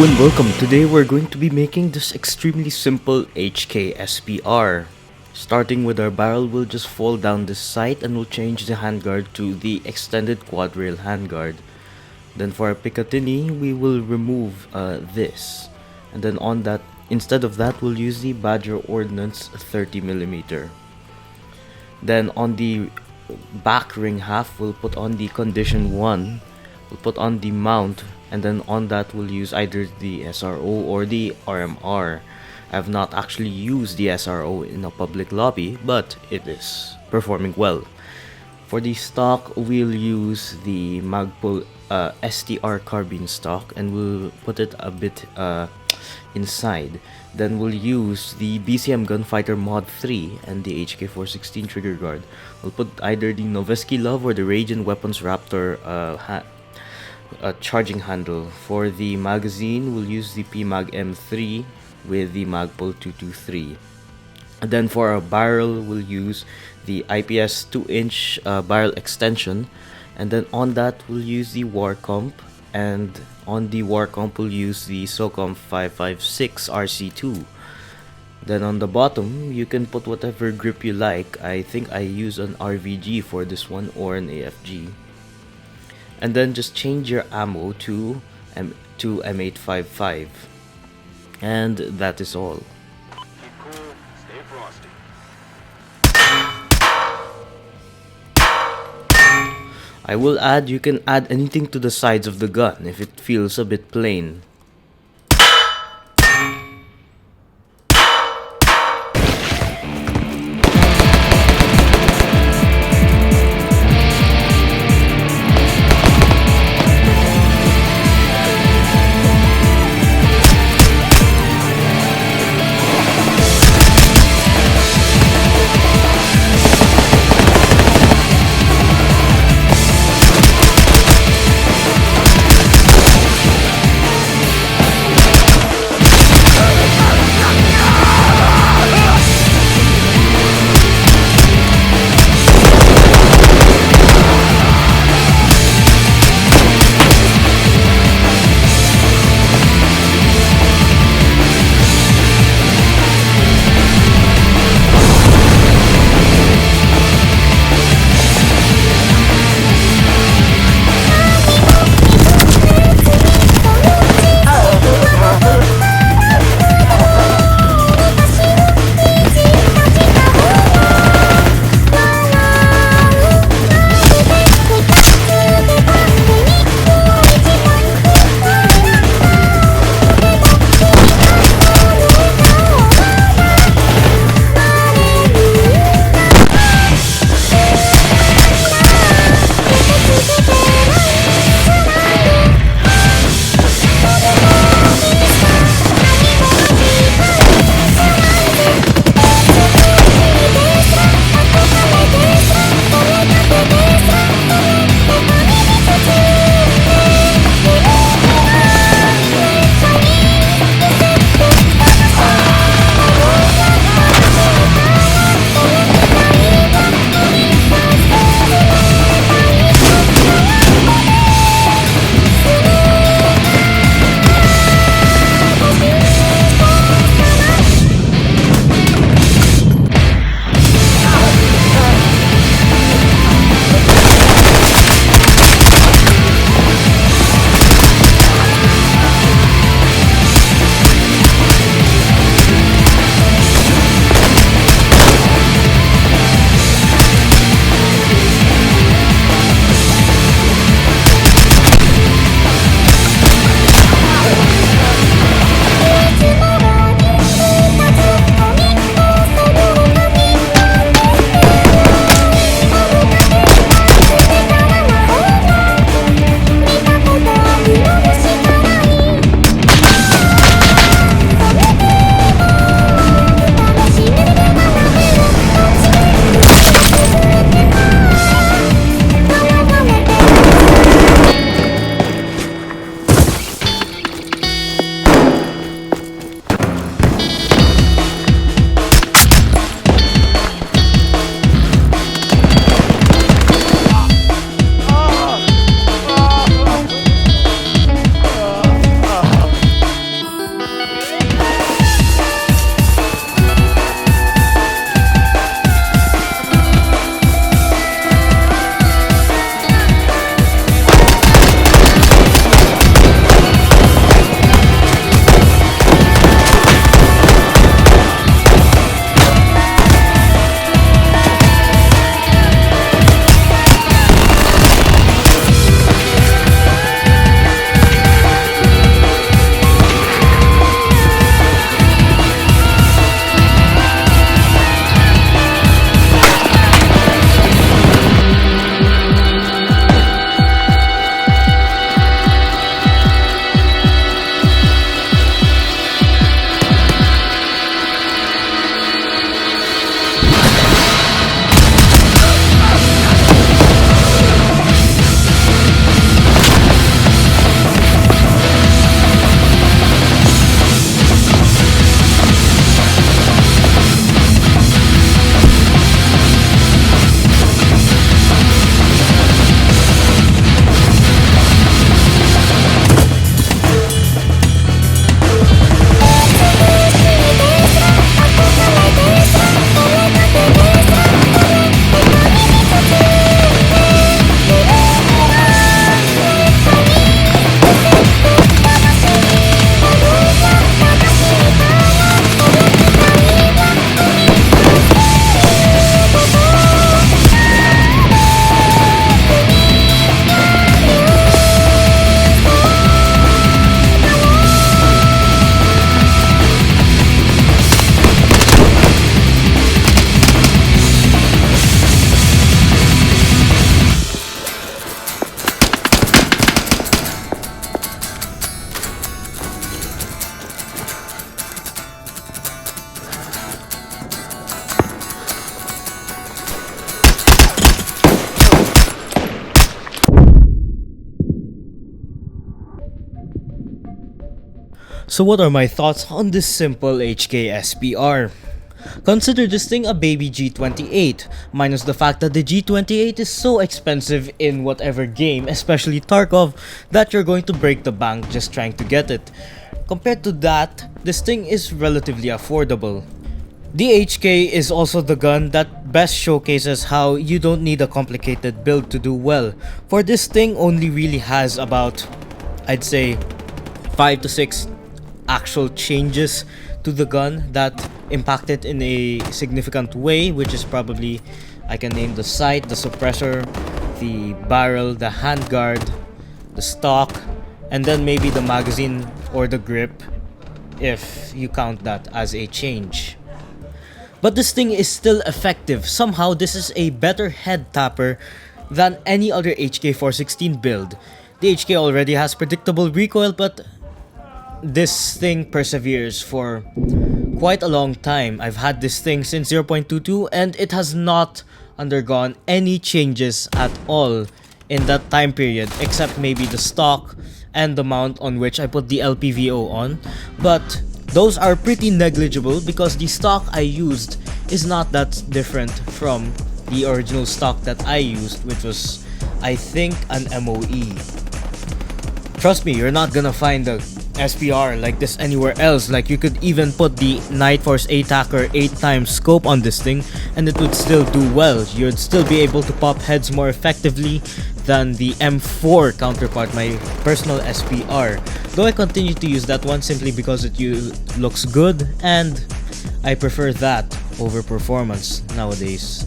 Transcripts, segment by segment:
and welcome. Today we're going to be making this extremely simple HK Starting with our barrel, we'll just fold down this sight and we'll change the handguard to the extended quad rail handguard. Then for our Picatinny, we will remove this. And then instead of that, we'll use the Badger Ordnance 30mm. Then on the back ring half, we'll put on the condition 1. We'll put on the mount, and then on that we'll use either the SRO or the RMR. I have not actually used the SRO in a public lobby, but it is performing well. For the stock, we'll use the Magpul STR carbine stock, and we'll put it a bit inside. Then we'll use the BCM Gunfighter Mod 3 and the HK416 trigger guard. We'll put either the Noveski Love or the Radiant Weapons Raptor charging handle. For the magazine, we'll use the PMag M3 with the Magpul 223. And then for our barrel, we'll use the IPS 2-inch barrel extension. And then on that, we'll use the War Comp. And on the War Comp, we'll use the SOCOM 556 RC2. Then on the bottom, you can put whatever grip you like. I think I use an RVG for this one or an AFG. And then just change your ammo to M855. And that is all. Keep cool, stay frosty. I will add, you can add anything to the sides of the gun if it feels a bit plain. So what are my thoughts on this simple HK SPR? Consider this thing a baby G28, minus the fact that the G28 is so expensive in whatever game, especially Tarkov, that you're going to break the bank just trying to get it. Compared to that, this thing is relatively affordable. The HK is also the gun that best showcases how you don't need a complicated build to do well, for this thing only really has about, I'd say, 5 to 6 actual changes to the gun that impact it in a significant way, which is probably, I can name the sight, the suppressor, the barrel, the handguard, the stock, and then maybe the magazine or the grip, if you count that as a change. But this thing is still effective. Somehow this is a better head tapper than any other HK416 build. The HK already has predictable recoil, but this thing perseveres for quite a long time. I've had this thing since 0.22 and it has not undergone any changes at all in that time period, except maybe the stock and the mount on which I put the LPVO on, but those are pretty negligible because the stock I used is not that different from the original stock that I used, which was, I think, an MOE. Trust me, you're not gonna find a SPR like this anywhere else. Like, you could even put the Night Force ATACR 8x scope on this thing and it would still do well. You'd still be able to pop heads more effectively than the M4 counterpart, my personal SPR. Though I continue to use that one simply because it looks good and I prefer that over performance nowadays.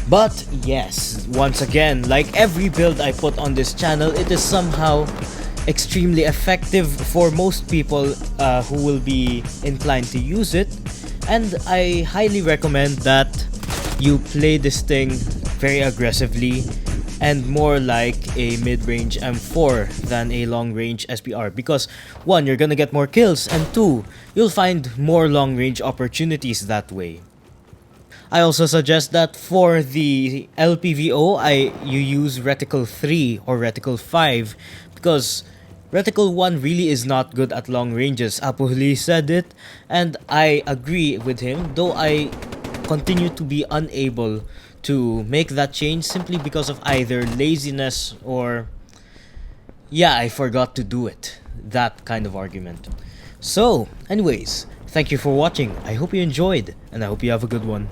But yes, once again, like every build I put on this channel, it is somehow extremely effective for most people who will be inclined to use it, and I highly recommend that you play this thing very aggressively and more like a mid-range M4 than a long-range SPR, because 1, you're gonna get more kills, and 2, you'll find more long-range opportunities that way. I also suggest that for the LPVO, you use Reticle 3 or Reticle 5, because Reticle 1 really is not good at long ranges. Apuhli said it, and I agree with him, though I continue to be unable to make that change simply because of either laziness or, yeah, I forgot to do it. That kind of argument. So, anyways, thank you for watching. I hope you enjoyed, and I hope you have a good one.